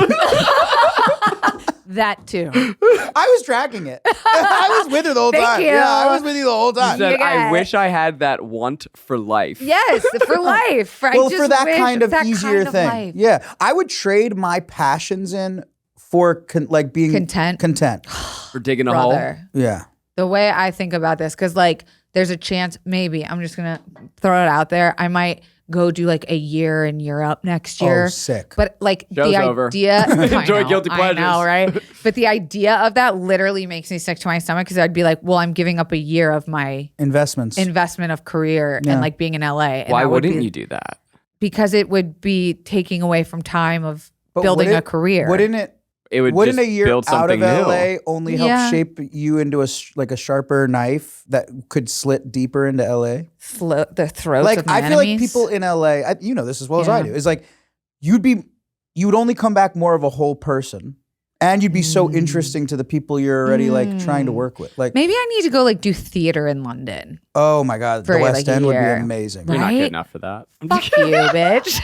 that too. I was tracking it. I was with her the whole Thank time. you. Yeah, I was with you the whole time. That I Yeah. wish I had that want for life. Yes, for life. I Well, just for that wish kind of that easier kind of thing. life. Yeah, I would trade my passions in for like being Content. Content. For digging a hole. Brother. Yeah. The way I think about this, because like there's a chance, maybe I'm just gonna throw it out there. I might go do like a year in Europe next year. Oh, sick. But like Show's the over. idea, Enjoy guilty I know, pleasures. right? But the idea of that literally makes me sick to my stomach because I'd be like, well, I'm giving up a year of my Investments. investment of career Yeah. and like being in LA. And Why that would wouldn't be- you do that? Because it would be taking away from time of But building wouldn't- a career. It would Wouldn't just a year build out something of new. LA only help Yeah. shape you into a sharper knife that could slit deeper into LA? The throats Like of my I feel like enemies? people in LA, you know this as well as I Yeah. do. Is like you would only come back more of a whole person, and you'd be so interesting to the people you're already like trying to work with. Like, Maybe I need to go like do theater in London. oh my God, For, the like, West a End would be year. amazing. You're not Right? good enough for that. Fuck you, bitch.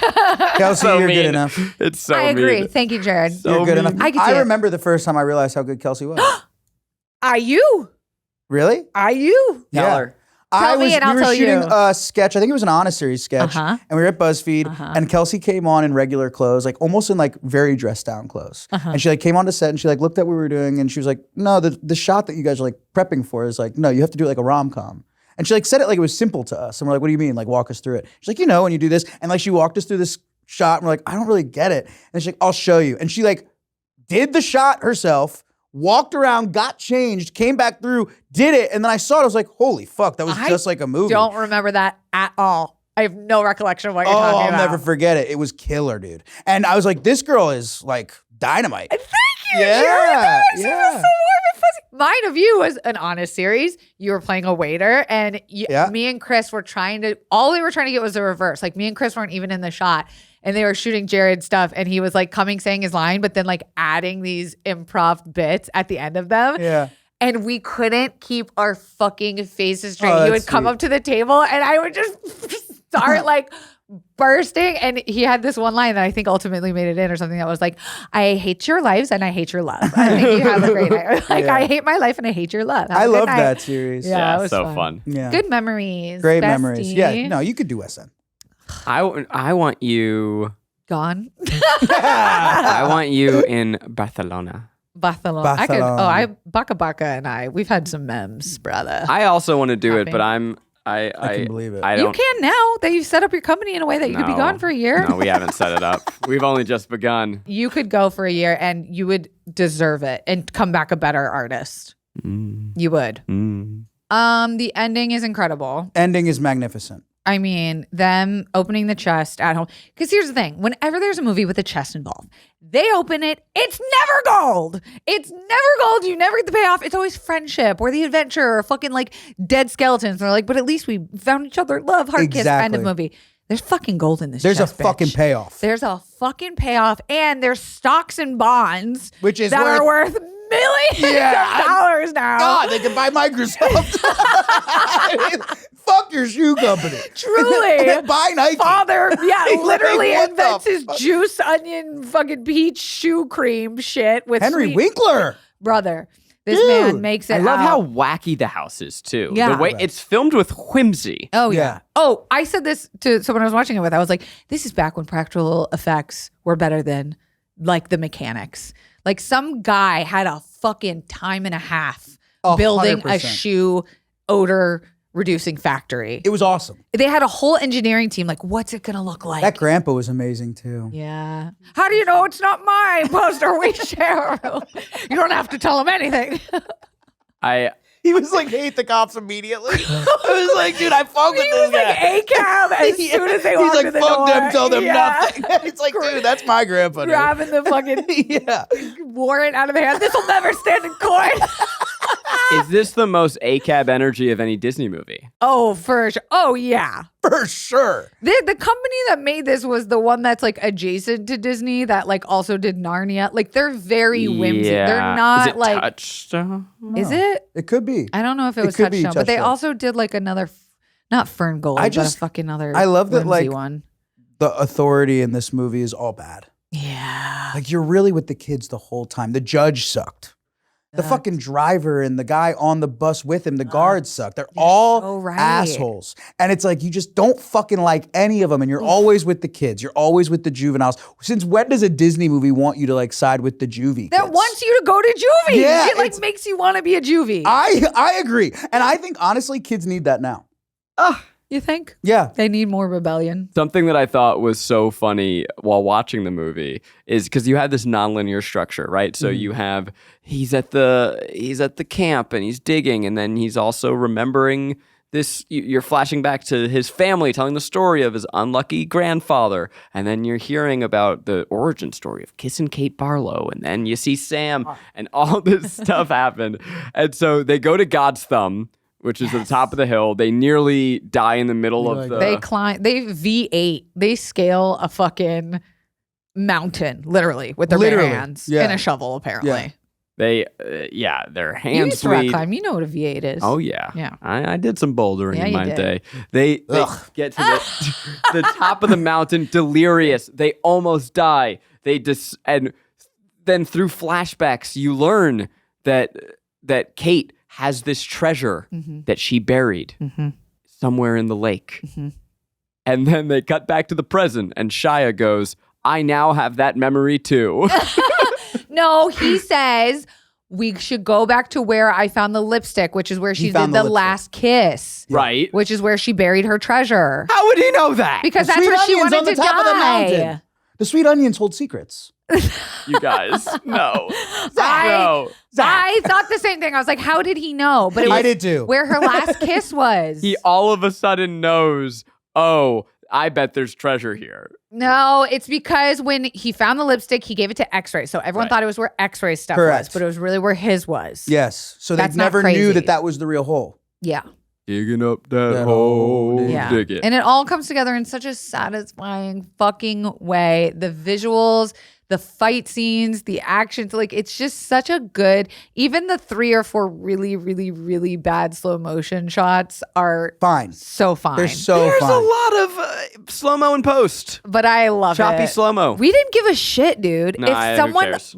Kelsey, So you're mean. good enough. It's so I agree. mean. Thank you, Jared. So You're good mean. enough. I could see it. remember the first time I realized how good Kelsey was. Are you? Really? Are you? Tell Yeah. her. Tell me and I'll we were tell shooting you. a sketch. I think it was an Honest Series sketch, Uh-huh. and we were at BuzzFeed. And Kelsey came on in regular clothes, like almost in like very dressed down clothes. And she like came on to set, and she like looked at what we were doing, and she was like, "No, the shot that you guys are like prepping for is like, no, you have to do it like a rom-com." And she like said it like it was simple to us, and we're like, "What do you mean? Like walk us through it?" She's like, "You know, when you do this," and like she walked us through this shot, and we're like, "I don't really get it." And she's like, "I'll show you." And she like did the shot herself. Walked around, got changed, came back through, did it, and then I saw it. I was like, "Holy fuck, that was I just like a movie." Don't remember that at all. I have no recollection of what you're Oh, talking I'll about. never forget it. It was killer, dude. And I was like, "This girl is like dynamite." Thank you. Yeah, Jared. She yeah. was so warm and fuzzy. Mine of you was an Honest Series. You were playing a waiter, and Yeah. me and Chris were all they were trying to get was the reverse. Like me and Chris weren't even in the shot. And they were shooting Jared stuff, and he was like coming, saying his line, but then like adding these improv bits at the end of them. Yeah. And we couldn't keep our fucking faces straight. Oh, He that's would come sweet. up to the table, and I would just start like bursting. And he had this one line that I think ultimately made it in, or something that was like, "I hate your lives and I hate your love. I think you have a great night." Like, Yeah. I hate my life and I hate your love. Have I a good love night. that series. Yeah. Yeah, it was so fun. fun. Yeah. Good memories. Great bestie. memories. Yeah. No, you could do SN. I want you. Gone. I want you in Barcelona. Barcelona. Barcelona. Baka and we've had some memes, brother. I also want to do it, Happy. but I'm I can believe it. I You don't. can now that you've set up your company in a way that you could be No. gone for a year. No, we haven't set it up. We've only just begun. You could go for a year and you would deserve it and come back a better artist. You would. The ending is incredible. Ending is magnificent. I mean, them opening the chest at home. Because here's the thing. Whenever there's a movie with a chest involved, they open it. It's never gold. It's never gold. You never get the payoff. It's always friendship or the adventure or fucking like dead skeletons. And they're like, but at least we found each other. Love, heart kiss, end of movie. There's fucking gold in this There's chest, a fucking bitch. payoff. There's a fucking payoff. And there's stocks and bonds Which is that are worth millions of dollars now. God, they can buy Microsoft. Fuck your shoe company. Truly. Buy Nike. Father, literally what the invents his fuck? juice, onion, fucking peach shoe cream shit with Henry sweet- Winkler. Brother, this Dude, man makes it I love out. how wacky the house is too. Yeah. The way it's filmed with whimsy. Oh, yeah. Yeah. Oh, I said this to someone I was watching it with. I was like, this is back when practical effects were better than like the mechanics. Like some guy had a fucking time and a half building a 100%. shoe odor reducing factory. It was awesome. They had a whole engineering team. Like, what's it going to look like? That grandpa was amazing too. Yeah. How do you know it's not my poster we share? You don't have to tell him anything. He was like, hate the cops immediately. I was like, dude, I fuck with He this was like guy. A-cab as soon as they walked He's in like, the fuck door. them, tell them Yeah. nothing. It's like, dude, that's my grandpa. Dude. Grabbing the fucking Yeah. warrant out of their hand. This will never stand in court. Is this the most ACAB energy of any Disney movie? Oh, for sure. Oh, yeah. For sure. The company that made this was the one that's like adjacent to Disney that like also did Narnia. Like they're very whimsy. Yeah. They're not Is it like Touchstone? Is it? It could be. I don't know if it was could be Touchstone, but they Touchstone. also did like another not Fern Gold, but a fucking other I love that, whimsy like, one. The authority in this movie is all bad. Yeah. Like you're really with the kids the whole time. The judge sucked. The fucking driver and the guy on the bus with him, the guards suck. They're all so right. assholes. And it's like you just don't fucking like any of them. And you're always with the kids. You're always with the juveniles. Since when does a Disney movie want you to like side with the juvie That kids? wants you to go to juvie. Yeah, it like it's- makes you want to be a juvie. I agree. And I think honestly kids need that now. You think? Yeah. They need more rebellion. Something that I thought was so funny while watching the movie is because you had this nonlinear structure, right? So you have he's at the camp and he's digging, and then he's also remembering this. You're flashing back to his family, telling the story of his unlucky grandfather, and then you're hearing about the origin story of Kissin' Kate Barlow, and then you see Sam, and all this stuff happened, and so they go to God's Thumb, which is at the top of the hill. They nearly die in the middle of the... They climb. They V8. They scale a fucking mountain, literally, with their bare hands yeah. and a shovel. Apparently, Yeah. They, their you hands used to rock bleed. climb. You know what a V8 is. Oh, yeah. Yeah. I did some bouldering Yeah, in you my did. day. They get to the top of the mountain, delirious. They almost die. And then through flashbacks, you learn that Kate has this treasure that she buried somewhere in the lake. And then they cut back to the present, and Shia goes, I now have that memory too. No, he says we should go back to where I found the lipstick, which is where she did found the the lipstick. last kiss. Right? Which is where she buried her treasure. How would he know that? Because The that's sweet where she onions wanted on the to top of the die. mountain. The sweet onions hold secrets. You guys, no. I No. thought the same thing. I was like, how did he know? But it was I did too. where her last kiss was. He all of a sudden knows, oh, I bet there's treasure here. No, it's because when he found the lipstick, he gave it to X-Ray. So everyone Right. thought it was where X-Ray stuff Correct. was, but it was really where his was. Yes. So they That's not never crazy. knew that was the real hole. Yeah. Digging up that That hole, hole. Yeah. dig it. And it all comes together in such a satisfying fucking way. The visuals, the fight scenes, the actions, like it's just such a good, even the 3 or 4 really, really, really bad slow motion shots are Fine. so fine. They're so There's fine. a lot of slow-mo in post. But I love Choppy it. slow-mo. We didn't give a shit, dude. No, if who someone cares?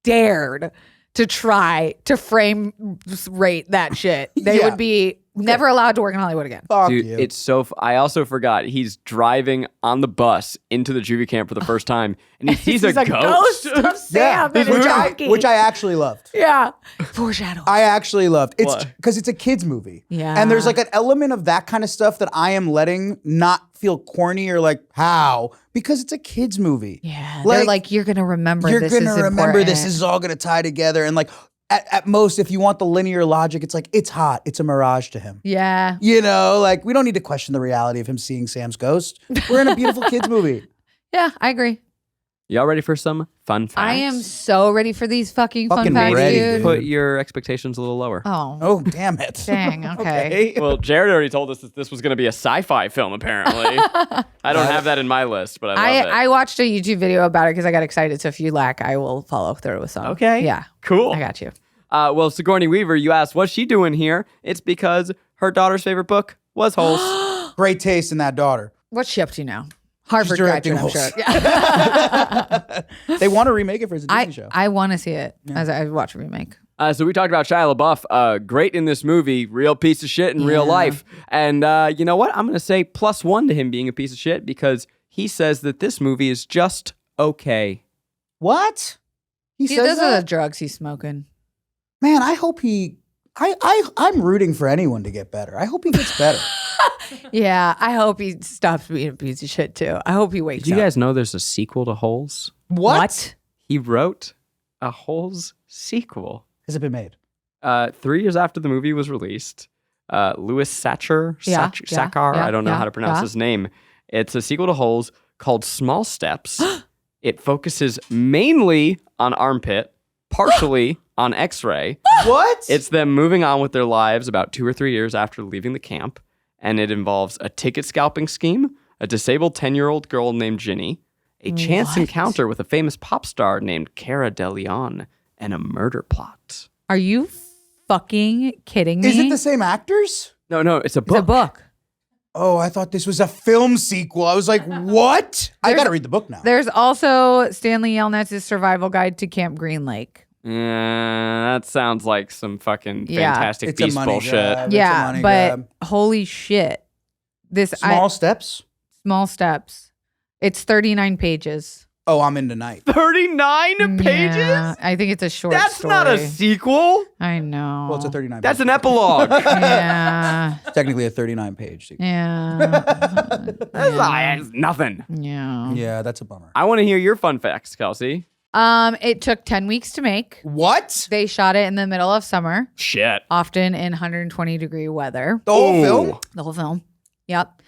dared to try to frame rate that shit, they Yeah. would be Never allowed to work in Hollywood again. Fuck Dude, you. it's so. I also forgot he's driving on the bus into the juvie camp for the first time, and he sees a ghost. of Sam in a donkey. which I actually loved. Yeah. Foreshadowing. I actually loved. It's What? because it's a kid's movie. Yeah. And there's like an element of that kind of stuff that I am letting not feel corny or like how because it's a kid's movie. Yeah. Like, They're like, you're going to remember You're this gonna is remember this important. is all gonna tie together and like at most if you want the linear logic, it's like it's hot. It's a mirage to him. Yeah. You know, like we don't need to question the reality of him seeing Sam's ghost. We're in a beautiful kids movie. Yeah, I agree. Y'all ready for some fun facts? I am so ready for these fucking fun Fucking facts, ready, dude. dude. Put your expectations a little lower. Oh. Oh, damn it. Dang, okay. Well, Jared already told us that this was going to be a sci-fi film. Apparently, I don't have that in my list, but I love it. I watched a YouTube video about it because I got excited. So if you lack, I will follow through with some. Okay. Yeah. Cool. I got you. Well, Sigourney Weaver, you asked, what's she doing here? It's because her daughter's favorite book was Holes. Great taste in that daughter. What's she up to now? Harvard directing graduate, I'm Holes. sure. Yeah. They want to remake it for a Disney show. I want to see it as I watch a remake. So we talked about Shia LaBeouf, great in this movie, real piece of shit in real life. And you know what? I'm going to say +1 to him being a piece of shit because he says that this movie is just okay. What? He See, says those are the that? drugs he's smoking. Man, I hope he. I'm rooting for anyone to get better. I hope he gets better. Yeah, I hope he stops being a piece of shit too. I hope he wakes Did you up. guys know there's a sequel to Holes? What? He wrote a Holes sequel. Has it been made? 3 years after the movie was released. Louis Sachar, I don't know how to pronounce his name. It's a sequel to Holes called Small Steps. It focuses mainly on Armpit, partially on X-Ray. What? It's them moving on with their lives about 2 or 3 years after leaving the camp, and it involves a ticket scalping scheme, a disabled 10-year-old girl named Ginny, a chance encounter with a famous pop star named Cara DeLeon, and a murder plot. Are you fucking kidding me? Is it the same actors? No, it's a book. It's a book. Oh, I thought this was a film sequel. I was like, what? I got to read the book now. There's also Stanley Yelnatz's survival guide to Camp Green Lake. Yeah, that sounds like some fucking Yeah. It's Fantastic a Beast money bullshit. grab. It's a Yeah, money but grab. holy shit. This Small steps. small steps. It's 39 pages. Oh, I'm in tonight. 39 pages? Yeah, I think it's a short That's story. not a sequel. I know. Well, it's a 39. That's page. an epilogue. Yeah. Technically a 39 page sequel. Yeah. That's nothing. Yeah. Yeah, that's a bummer. I want to hear your fun facts, Kelsey. It took 10 weeks to make. What? They shot it in the middle of summer, Shit. often in 120-degree weather. The whole Ooh. film? The whole film. Yep.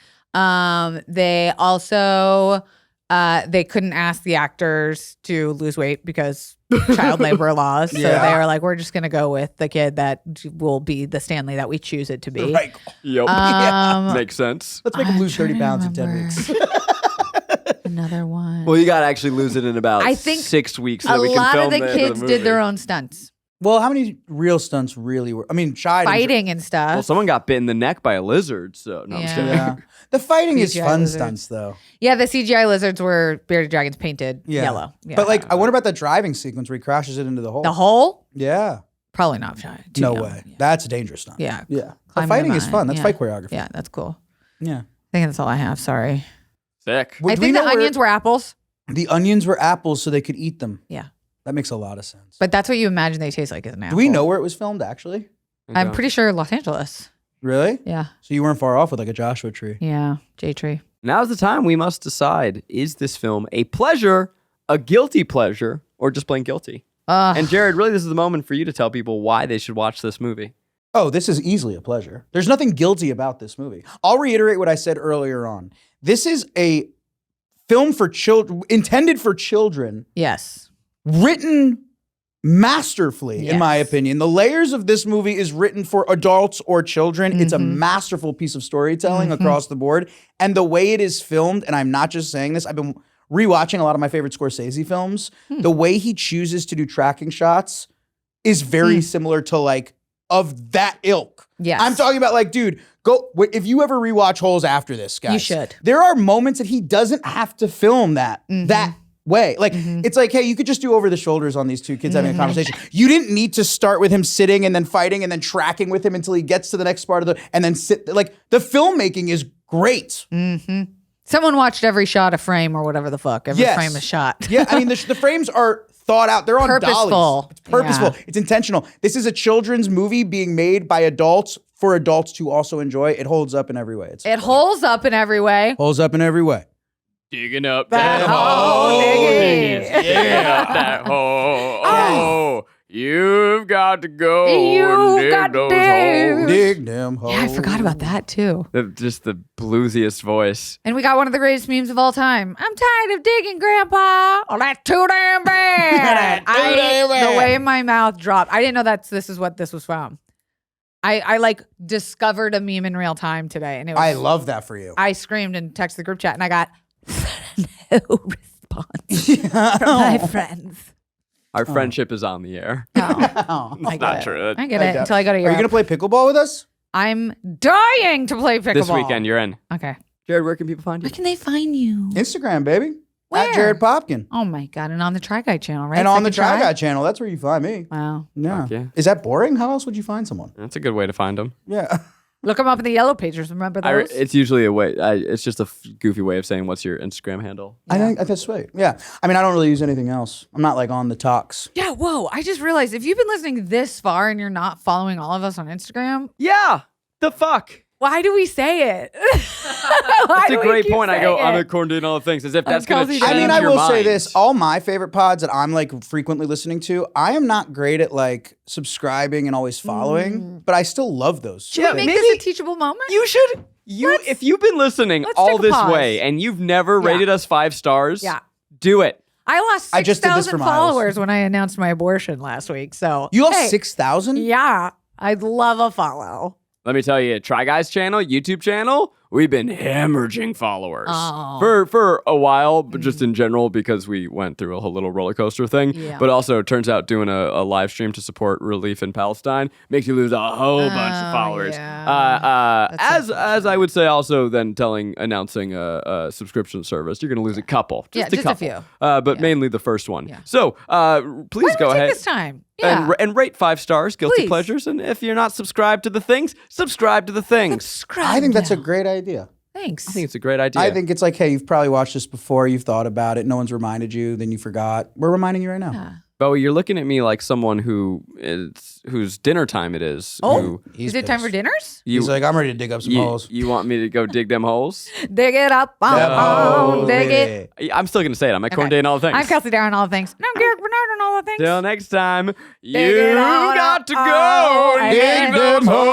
They also they couldn't ask the actors to lose weight because child labor laws. So Yeah. they were like, we're just gonna go with the kid that will be the Stanley that we choose it to be. Right. Yep. Um, Makes sense. Let's make him I'm lose 30 trying to pounds in 10 remember. weeks. Another one. Well, you got to actually lose it in about I think 6 weeks. So a that we can lot film of the the kids movie. did their own stunts, Well, how many real stunts really were? I mean, Shia. fighting and stuff. Well, someone got bit in the neck by a lizard. So no, I'm just Yeah. kidding. Yeah. The fighting is CGI fun lizards. stunts, though. Yeah, the CGI lizards were bearded dragons painted Yeah. yellow. Yeah. But like, I wonder about that driving sequence where he crashes it into the hole. the hole, Yeah. probably not shy. Too No young. way. Yeah. That's a dangerous stunt. Yeah. Yeah. The Climbing fighting the is fun. vine. That's Yeah. fight choreography. Yeah, that's cool. Yeah. I think that's all I have. Sorry. Sick. Would I we think the know where- onions were apples. The onions were apples so they could eat them. Yeah. That makes a lot of sense. But that's what you imagine they taste like as an apple. Do we know where it was filmed, actually? I'm pretty sure Los Angeles. Really? Yeah. So you weren't far off with like a Joshua tree. Yeah. J Tree. Now's the time we must decide: is this film a pleasure, a guilty pleasure, or just plain guilty? And Jared, really, this is the moment for you to tell people why they should watch this movie. Oh, this is easily a pleasure. There's nothing guilty about this movie. I'll reiterate what I said earlier on. This is a film for children, intended for children, Yes. written masterfully, in my Yes. opinion. The layers of this movie is written for adults or children. It's a masterful piece of storytelling across the board. And the way it is filmed, and I'm not just saying this, I've been rewatching a lot of my favorite Scorsese films. The way he chooses to do tracking shots is very similar to like of that ilk. Yes. I'm talking about like, dude, go if you ever rewatch Holes after this, guys. You should. There are moments that he doesn't have to film that way. Like it's like, hey, you could just do over the shoulders on these two kids having a conversation. You didn't need to start with him sitting and then fighting and then tracking with him until he gets to the next part of and then sit. Like the filmmaking is great. Someone watched every shot of frame or whatever the fuck. Every Yes. frame is shot. Yeah, I mean the frames are thought out. They're on Purposeful. dollies. It's purposeful. Yeah. It's intentional. This is a children's movie being made by adults for adults to also enjoy. It holds up in every way. It holds up in every way. Holds up in every way. Digging up That that hole, hole. digging. Digging up that hole. Oh, you've got to go You and got dig those to. holes. Dig them holes. Yeah, I forgot about that too. Just the bluesiest voice. And we got one of the greatest memes of all time. I'm tired of digging, Grandpa. Oh, that's too damn bad. Too damn bad. The way my mouth dropped. I didn't know this is what this was from. I like discovered a meme in real time today, and it was. I love that for you. I screamed and texted the group chat, and I got no response from my friends. Our friendship is on the air. Oh, I get not it. true. I get it until I go to Are you Europe. gonna play pickleball with us? I'm dying to play pickleball This weekend, you're in. Okay. Jared, where can people find you? Where can they find you? Instagram, baby. Where? At Jared Popkin. Oh my god! And on the Try Guy channel, right? And on the Second Try Guy channel, that's where you find me. Wow. Yeah. Fuck yeah. Is that boring? How else would you find someone? That's a good way to find them. Yeah. Look them up in the yellow pages. Remember those? It's usually a way. It's just a goofy way of saying what's your Instagram handle. I think that's sweet. Yeah. I mean, I don't really use anything else. I'm not like on the talks. Yeah. Whoa! I just realized if you've been listening this far and you're not following all of us on Instagram, Yeah. The fuck. why do we say it? That's a great point. I go, I'm at Corn doing all the things, as if that's going to Kelsey change I mean, Darragh. I your will say mind. this. All my favorite pods that I'm like frequently listening to, I am not great at like subscribing and always following, but I still love those. Should we make maybe- this a teachable moment? You should. If you've been listening let's all take a this pause. way and you've never Yeah. rated us 5 stars, Yeah. do it. I lost I just did this 6,000 for Miles. followers when I announced my abortion last week. So You lost hey, 6,000? Yeah, I'd love a follow. Let me tell you, Try Guys channel, YouTube channel, we've been hemorrhaging followers Oh. for a while, but just in general because we went through a whole little roller coaster thing. Yeah. But also, it turns out doing a live stream to support relief in Palestine makes you lose a whole bunch of followers. yeah. That's As I would say, also then announcing a subscription service, you're going to lose a couple, Yeah, just a just a couple, few. but mainly the first one. Yeah. So please Why go don't we ahead. take this time? Yeah. And rate 5 stars, Guilty Please. Pleasures. And if you're not subscribed to the things, subscribe to the things. Subscribe I think that's a now. great idea. Thanks. I think it's a great idea. I think it's like, hey, you've probably watched this before, you've thought about it, no one's reminded you, then you forgot. We're reminding you right now. Bowie, you're looking at me like someone whose dinner time it is. Oh. who Is it time for dinners? you, He's like, I'm ready to dig up some holes. you want me to go dig them holes? Dig it up. Dig it. I'm still going to say it. I'm at Corn Day and all the things. I'm Kelsey Darragh and all the things. And I'm Garrick Bernard and all the things. Till next time, Dig it you all got up. to go Oh, dig and them holes.